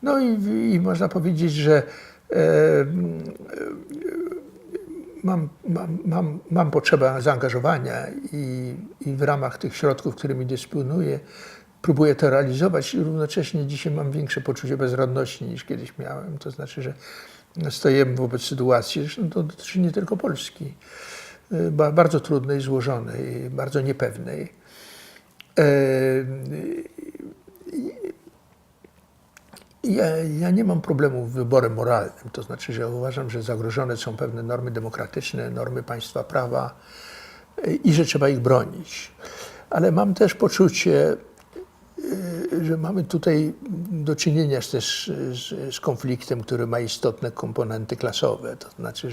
No i można powiedzieć, że mam potrzebę zaangażowania i w ramach tych środków, którymi dysponuję, próbuję to realizować i równocześnie dzisiaj mam większe poczucie bezradności niż kiedyś miałem. To znaczy, że stajemy wobec sytuacji, zresztą to dotyczy nie tylko Polski, bardzo trudnej, złożonej, bardzo niepewnej. Ja nie mam problemu z wyborem moralnym, to znaczy, że uważam, że zagrożone są pewne normy demokratyczne, normy państwa prawa i że trzeba ich bronić. Ale mam też poczucie, że mamy tutaj do czynienia też z konfliktem, który ma istotne komponenty klasowe. To znaczy,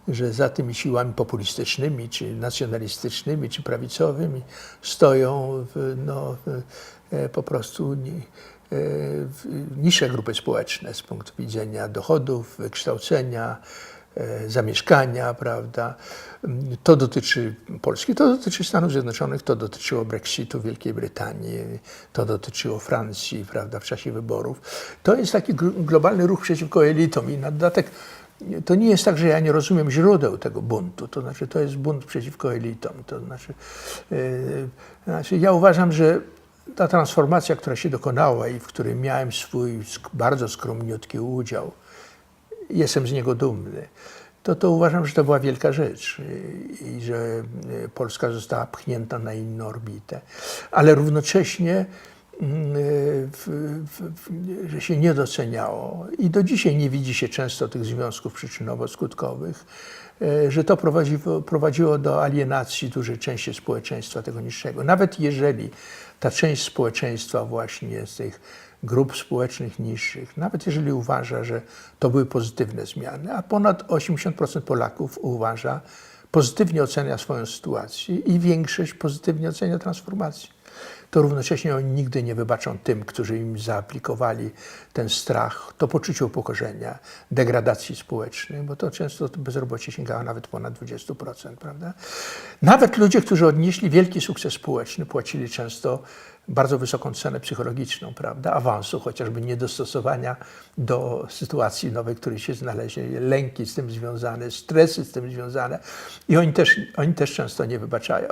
że za tymi siłami populistycznymi, czy nacjonalistycznymi, czy prawicowymi stoją po prostu niższe grupy społeczne z punktu widzenia dochodów, wykształcenia, zamieszkania, prawda. To dotyczy Polski, to dotyczy Stanów Zjednoczonych, to dotyczyło Brexitu Wielkiej Brytanii, to dotyczyło Francji, prawda, w czasie wyborów. To jest taki globalny ruch przeciwko elitom i na dodatek to nie jest tak, że ja nie rozumiem źródeł tego buntu, to znaczy to jest bunt przeciwko elitom. To znaczy ja uważam, że ta transformacja, która się dokonała i w której miałem swój bardzo skromniutki udział, jestem z niego dumny, to uważam, że to była wielka rzecz i że Polska została pchnięta na inną orbitę. Ale równocześnie, że się nie doceniało i do dzisiaj nie widzi się często tych związków przyczynowo-skutkowych, że to prowadziło do alienacji dużej części społeczeństwa tego niższego. Nawet jeżeli ta część społeczeństwa właśnie z tych grup społecznych niższych, nawet jeżeli uważa, że to były pozytywne zmiany, a ponad 80% Polaków uważa, pozytywnie ocenia swoją sytuację i większość pozytywnie ocenia transformację, to równocześnie oni nigdy nie wybaczą tym, którzy im zaaplikowali ten strach, to poczucie upokorzenia, degradacji społecznej, bo to często bezrobocie sięgało nawet ponad 20%, prawda? Nawet ludzie, którzy odnieśli wielki sukces społeczny, płacili często bardzo wysoką cenę psychologiczną, prawda? Awansu, chociażby niedostosowania do sytuacji nowej, w której się znaleźli, lęki z tym związane, stresy z tym związane i oni też często nie wybaczają.